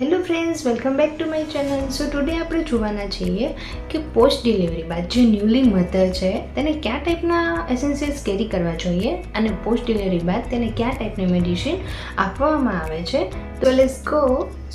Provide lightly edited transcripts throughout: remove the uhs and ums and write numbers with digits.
Hello friends, welcome back to my channel. So today આપણે જોવાના છીએ કે પોસ્ટ ડિલિવરી બાદ જે ન્યૂલી મધર છે તેને કયા ટાઈપના એસેન્શિયલ્સ કેરી કરવા જોઈએ અને પોસ્ટ ડિલિવરી બાદ તેને કયા ટાઈપની મેડિસિન આપવામાં આવે છે. તો લેટ્સ ગો.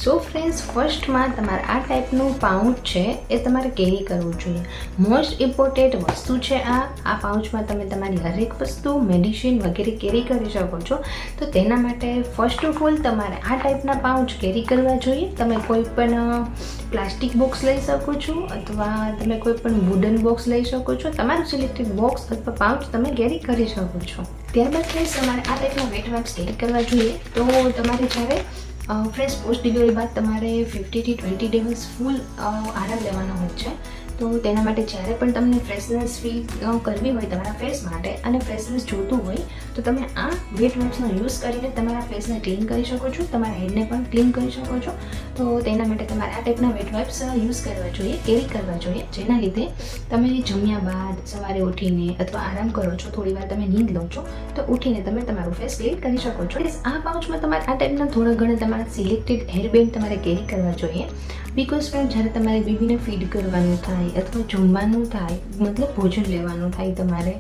સો ફ્રેન્ડ્સ, ફર્સ્ટમાં તમારે આ ટાઈપનું પાઉચ છે એ તમારે કેરી કરવું જોઈએ. મોસ્ટ ઇમ્પોર્ટન્ટ વસ્તુ છે આ પાઉચમાં તમે તમારી હરેક વસ્તુ મેડિસિન વગેરે કેરી કરી શકો છો. તો તેના માટે ફર્સ્ટ ઓફ ઓલ તમારે આ ટાઈપના પાઉચ કેરી કરવા જોઈએ. તમે કોઈ પણ પ્લાસ્ટિક બોક્સ લઈ શકો છો અથવા તમે કોઈ પણ વુડન બોક્સ લઈ શકો છો. તમારું સિલેક્ટેડ બોક્સ અથવા પાઉચ તમે કેરી કરી શકો છો. ત્યારબાદ ફ્રેન્ડ્સ, તમારે આ ટાઈપના વેટ વાઇપ્સ કેરી કરવા જોઈએ. તો તમારે જ્યારે ફ્રેન્ડ્સ પોસ્ટ ડિલિવરી બાદ તમારે 50 થી 20 દિવસ ફૂલ આરામ લેવાનો હોય છે. તો તેના માટે જ્યારે પણ તમને ફ્રેશનેસ ફીલ કરવી હોય તમારા ફેસ માટે અને ફ્રેશનેસ જોતું હોય તો તમે આ વેટ વાઇપ્સનો યુઝ કરીને તમારા ફેસને ક્લીન કરી શકો છો, તમારા હેડને પણ ક્લીન કરી શકો છો. તો તેના માટે તમારે આ ટાઈપના વેટ વાઇપ્સ યુઝ કરવા જોઈએ, કેરી કરવા જોઈએ, જેના લીધે તમે જમ્યા બાદ સવારે ઉઠીને અથવા આરામ કરો છો, થોડી વાર તમે નીંદ લો છો, તો ઉઠીને તમે તમારું ફેસ ક્લીન કરી શકો છો. આ પાઉચમાં તમારે આ ટાઈપના થોડા ઘણા તમારા સિલેક્ટેડ હેરબેન્ડ તમારે કેરી કરવા જોઈએ. બિકોઝ ફ્રેન્ડ, જ્યારે તમારે બેબીને ફીડ કરવાનું થાય અથવા જમવાનું થાય, મતલબ ભોજન લેવાનું થાય તમારે,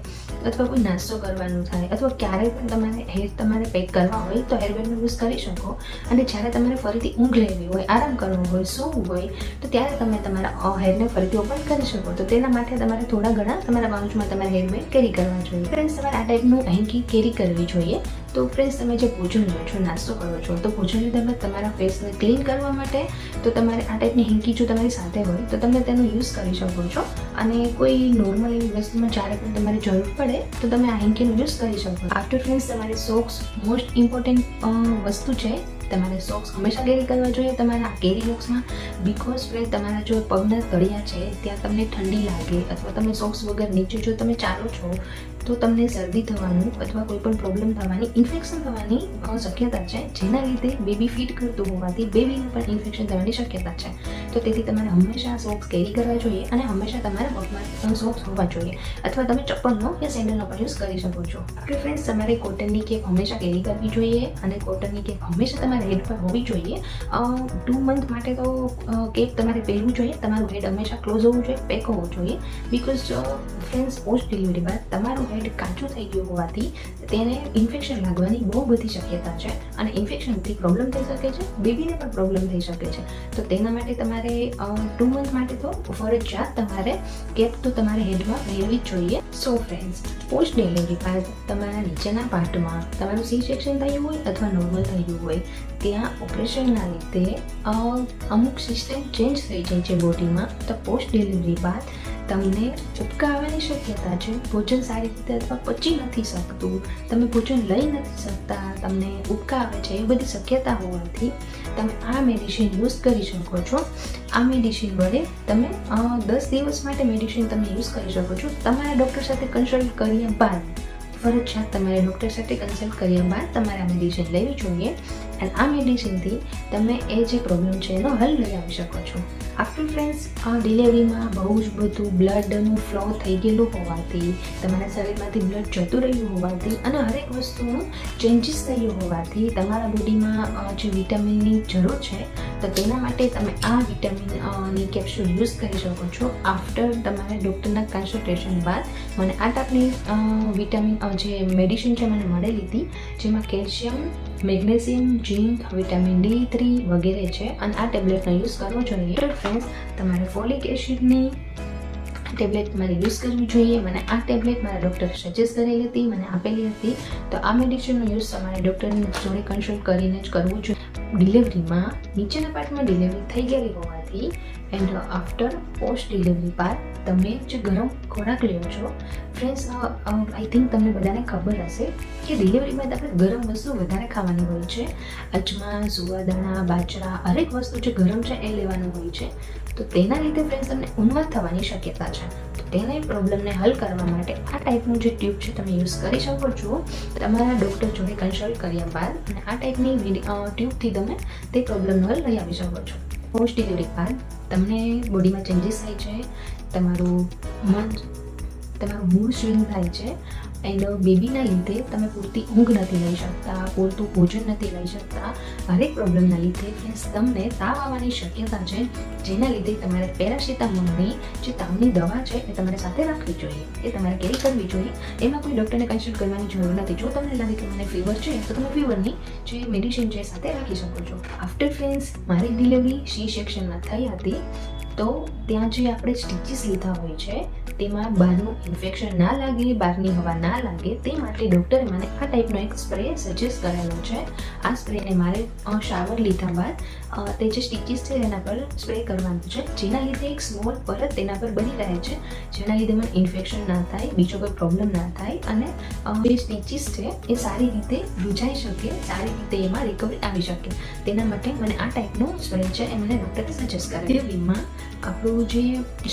અથવા કોઈ નાસ્તો કરવાનું થાય, અથવા ક્યારેય પણ તમારે હેર તમારે પેક કરવા હોય તો હેરબેન્ડનો યુઝ કરી શકો. અને જ્યારે તમારે ફરીથી ઊંઘ લેવી હોય, આરામ કરવો હોય, સૂવું હોય, તો ત્યારે તમે તમારા હેરને ફરીથી ઓપન કરી શકો. તો તેના માટે તમારે થોડા ઘણા તમારા પાઉચમાં તમારે હેરબેન્ડ કેરી કરવા જોઈએ. ફ્રેન્ડ્સ, તમારે આ ટાઈપનું હેન્કી કેરી કરવી જોઈએ. તો ફ્રેન્ડ્સ, તમે જે ભોજન લો છો, નાસ્તો કરો છો, તો ભોજન લીધા બાદ તમારા ફેસને ક્લીન કરવા માટે તો તમારે આ ટાઈપની હિંકી જો તમારી સાથે હોય તો તમે તેનો યુઝ કરી શકો છો. અને કોઈ નોર્મલ એવી વસ્તુમાં જ્યારે પણ તમારે જરૂર પડે તો તમે આ હિંકીનો યુઝ કરી શકો. આફ્ટર ફ્રેન્ડ્સ, તમારે સોક્સ મોસ્ટ ઇમ્પોર્ટન્ટ વસ્તુ છે. તમારે સોક્સ હંમેશા કેરી કરવા જોઈએ તમારા કેરી બોક્સમાં. બિકોઝ ફ્રેન્ડ, તમારા જો પગના તળિયા છે ત્યાં તમને ઠંડી લાગે અથવા તમે સોક્સ વગર નીચે જો તમે ચાલો છો તો તમને શરદી થવાનું અથવા કોઈ પણ પ્રોબ્લેમ થવાની, ઇન્ફેક્શન થવાની શક્યતા છે. જેના લીધે બેબી ફીટ કરતું હોવાથી બેબીને પણ ઇન્ફેક્શન થવાની શક્યતા છે. તો તેથી તમારે હંમેશા સોક્સ કેરી કરવા જોઈએ અને હંમેશા તમારા પગમાં સોક્સ હોવા જોઈએ. અથવા તમે ચપ્પલનો કે સેન્ડલનો પણ યુઝ કરી શકો છો. કે ફ્રેન્ડ્સ, તમારે કોટનની કેપ હંમેશા કેરી કરવી જોઈએ અને કોટનની કેપ હંમેશા તમારા હેડ પર હોવી જોઈએ. 2 મંથ માટે તો કેપ તમારે પહેરવું જોઈએ. તમારું હેડ હંમેશા ક્લોઝ હોવું જોઈએ, પેક હોવું જોઈએ. બિકોઝ ફ્રેન્ડ્સ, પોસ્ટ ડિલિવરી બાદ તમારું હેડ કાચું થઈ ગયું હોવાથી તેને ઇન્ફેક્શન લાગવાની બહુ બધી શક્યતા છે અને ઇન્ફેક્શનથી પ્રોબ્લેમ થઈ શકે છે, બેબીને પણ પ્રોબ્લેમ થઈ શકે છે. તો તેના માટે તમારે 2 મંથ માટે તો ફરજિયાત તમારે કેપ તો તમારે હેડમાં પહેરવી જ જોઈએ. સો ફ્રેન્ડ્સ, પોસ્ટ ડિલિવરી બાદ તમારા નીચેના પાર્ટમાં તમારું સી સેક્શન થયું હોય અથવા નોર્મલ થયું હોય ત્યાં ઓપરેશનના લીધે અમુક સિસ્ટમ ચેન્જ થઈ જાય છે બોડીમાં. તો પોસ્ટ ડિલિવરી બાદ તમને ઉબકા આવવાની શક્યતા છે, ભોજન સારી રીતે અથવા પચી નથી શકતું, તમે ભોજન લઈ નથી શકતા, તમને ઉબકા આવે છે, એ બધી શક્યતા હોવાથી તમે આ મેડિસિન યુઝ કરી શકો છો. આ મેડિસિન વડે તમે 10 દિવસ માટે મેડિસિન તમે યુઝ કરી શકો છો. તમારા ડૉક્ટર સાથે કન્સલ્ટ કર્યા બાદ, ફરજિયાત તમારે ડૉક્ટર સાથે કન્સલ્ટ કર્યા બાદ તમારે આ મેડિસિન લેવી જોઈએ. અને આ મેડિસિનથી તમે એ જે પ્રોબ્લેમ છે એનો હલ લઈ આવી શકો છો. આફ્ટર ફ્રેન્ડ્સ, આ ડિલિવરીમાં બહુ જ બધું બ્લડનું ફ્લો થઈ ગયેલું હોવાથી, તમારા શરીરમાંથી બ્લડ જતું રહ્યું હોવાથી અને હરેક વસ્તુનું ચેન્જીસ થયું હોવાથી તમારા બોડીમાં જે વિટામિનની જરૂર છે, તો તેના માટે તમે આ વિટામિનની કેપ્સ્યુલ યુઝ કરી શકો છો. આફ્ટર તમારે ડૉક્ટરના કન્સલ્ટેશન બાદ મને આ ટાઈપની વિટામિન જે મેડિસિન છે મને મળેલી હતી, જેમાં કેલ્શિયમ, મેગ્નેશિયમ, ઝીંક, વિટામિન D3 વગેરે છે અને આ ટેબ્લેટનો યુઝ કરવો જોઈએ. ફ્રેન્ડ્સ, તમારે ફોલિક એસિડની ટેબ્લેટ તમારે યુઝ કરવી જોઈએ. મને આ ટેબ્લેટ મારા ડૉક્ટરે સજેસ્ટ કરેલી હતી, મને આપેલી હતી. તો આ મેડિસિનનો યુઝ તમારે ડૉક્ટરની જોડે કન્સલ્ટ કરીને જ કરવું જોઈએ. ડિલિવરીમાં નીચેના પાર્ટમાં ડિલિવરી થઈ ગયેલી હોવાથી એન્ડ આફ્ટર પોસ્ટ ડિલિવરી બાદ તમે જે ગરમ ખોરાક લ્યો છો, ફ્રેન્ડ્સ, આઈ થિંક તમને બધાને ખબર હશે કે ડિલિવરી બાદ આપણે ગરમ વસ્તુ વધારે ખાવાની હોય છે. અજમા, સુવાદાણા, બાજરા, હરેક વસ્તુ જે ગરમ છે એ લેવાનું હોય છે. તો તેના લીધે ફ્રેન્ડ્સ તમને ઊંઘ થવાની શક્યતા છે. તો તેના પ્રોબ્લેમને હલ કરવા માટે આ ટાઈપનું જે ટ્યુબ છે તમે યુઝ કરી શકો છો. તમારા ડૉક્ટર જોડે કન્સલ્ટ કર્યા બાદ અને આ ટાઈપની ટ્યુબથી તમે તે પ્રોબ્લેમનો હલ લઈ આવી શકો છો. પોસ્ટ ડિલિવરી બાદ તમને બોડીમાં ચેન્જીસ થાય છે, તમારું મૂડ સ્વિંગ થાય છે, એન્ડ બેબીના લીધે તમે પૂરતી ઊંઘ નથી લઈ શકતા, પૂરતું ભોજન નથી લઈ શકતા, હરેક પ્રોબ્લેમના લીધે ફ્રેન્ડ્સ તમને તાવ આવવાની શક્યતા છે, જેના લીધે તમારે પેરાસિટામોલની જે તાવની દવા છે એ તમારે સાથે રાખવી જોઈએ, એ તમારે કેરી કરવી જોઈએ. એમાં કોઈ ડૉક્ટરને કન્સલ્ટ કરવાની જરૂર નથી. જો તમને લાગે કે મને ફીવર છે તો તમે ફીવરની જે મેડિસિન છે સાથે રાખી શકો છો. આફ્ટર ફ્રેન્ડ્સ મારી ડિલિવરી સી સેક્શનમાં થઈ હતી, તો ત્યાં જે આપણે સ્ટીચીસ લીધા હોય છે તેમાં બહારનું ઇન્ફેક્શન ના લાગે, બહારની હવા ના લાગે, તે માટે ડૉક્ટરે મને આ ટાઈપનો એક સ્પ્રે સજેસ્ટ કરેલો છે. આ સ્પ્રેને મારે શાવર લીધા બાદ તે જે સ્ટીચીસ છે એના પર સ્પ્રે કરવાનું છે, જેના લીધે એક સ્મોલ પરત તેના પર બની રહે છે, જેના લીધે મને ઇન્ફેક્શન ના થાય, બીજો કોઈ પ્રોબ્લેમ ના થાય અને જે સ્ટીચીસ છે એ સારી રીતે રૂજાઈ શકે, સારી રીતે એમાં રિકવરી આવી શકે. તેના માટે મને આ ટાઈપનો સ્પ્રે છે એ મને ડૉક્ટરે સજેસ્ટ કરેલો. ડિલિવરીમાં આપણું જે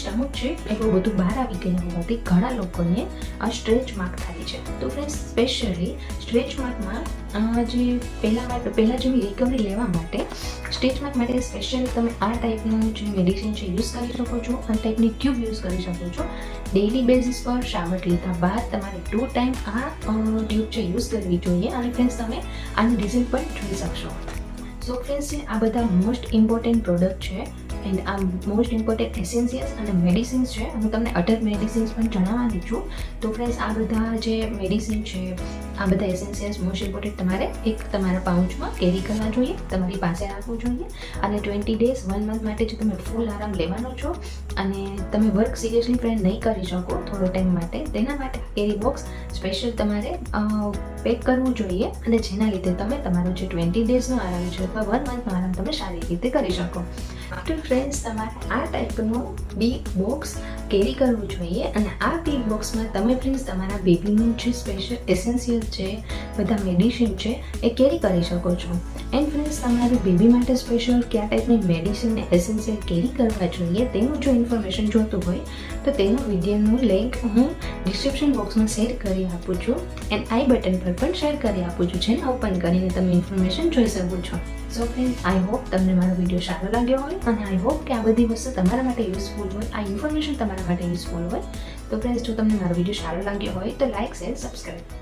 સ્ટમક છે એ બહુ બધું બહાર આવી ગયા હોવાથી ઘણા લોકોને આ સ્ટ્રેચ માર્ક થાય છે. તો ફ્રેન્ડ્સ સ્પેશિયલી સ્ટ્રેચ માર્કમાં જે પહેલાં જેવી રિકવરી લેવા માટે સ્ટ્રેચ માર્ક માટે સ્પેશિયલી તમે આ ટાઈપનું જે મેડિસિન છે યુઝ કરી શકો છો, આ ટાઈપની ટ્યુબ યુઝ કરી શકો છો. ડેઇલી બેઝિસ પર શાવર લીધા બાદ તમારે 2 ટાઈમ આ ટ્યુબ છે યુઝ કરવી જોઈએ અને ફ્રેન્ડ્સ તમે આનું રિઝલ્ટ પણ જોઈ શકશો. સો ફ્રેન્ડ્સ આ બધા મોસ્ટ ઇમ્પોર્ટન્ટ પ્રોડક્ટ છે એન્ડ આ મોસ્ટ ઇમ્પોર્ટન્ટ એસેન્શિયલ્સ અને મેડિસિન્સ છે. હું તમને અધર મેડિસિન્સ પણ જણાવવાની છું. તો ફ્રેન્ડ્સ આ બધા જે મેડિસિન છે, આ બધા એસેન્શિયલ્સ મોસ્ટ ઇમ્પોર્ટન્ટ તમારે એક તમારા પાઉચમાં કેરી કરવા જોઈએ, તમારી પાસે રાખવું જોઈએ. અને 20 ડેઝ 1 મંથ માટે જો તમે ફૂલ આરામ લેવાનો છો અને તમે વર્ક સિરિયસલી ફ્રેન્ડ નહીં કરી શકો થોડો ટાઈમ માટે, તેના માટે કેરી બોક્સ સ્પેશિયલ તમારે પેક કરવું જોઈએ અને જેના લીધે તમે તમારો જે 20 ડેઝનો આરામ છે અથવા 1 મંથનો આરામ તમે સારી રીતે કરી શકો. આફ્ટર ફ્રેન્ડ્સ તમારે આ ટાઈપનું બિગ બોક્સ કેરી કરવું જોઈએ અને આ બિગ બોક્સમાં તમે ફ્રેન્ડ્સ તમારા બેબીનું જે સ્પેશિયલ એસેન્શિયલ છે, બધા મેડિસિન છે એ કેરી કરી શકો છો. એન્ડ ફ્રેન્ડ્સ તમારી બેબી માટે સ્પેશિયલ કયા ટાઈપની મેડિસિન ને એસેન્શિયલ કેરી કરવા જોઈએ તેનું જો ઇન્ફોર્મેશન જોતું હોય તો તેનું વિડીયોનું લિંક હું ડિસ્ક્રિપ્શન બોક્સમાં શેર કરી આપું છું એન્ડ આઈ બટન પર પણ શેર કરી આપું છું, જેને ઓપન કરીને તમે ઇન્ફોર્મેશન જોઈ શકો છો. સો ફ્રેન્ડ્સ આઈ હોપ તમને મારો વિડીયો સારો લાગ્યો હોય અને આઈ હોપ કે આ બધી વસ્તુ તમારા માટે યુઝફુલ હોય, આ ઇન્ફોર્મેશન તમારા માટે યુઝફુલ હોય. તો ફ્રેન્ડ્સ જો તમને મારો વિડીયો સારો લાગ્યો હોય તો લાઇક, શેર, સબસ્ક્રાઈબ.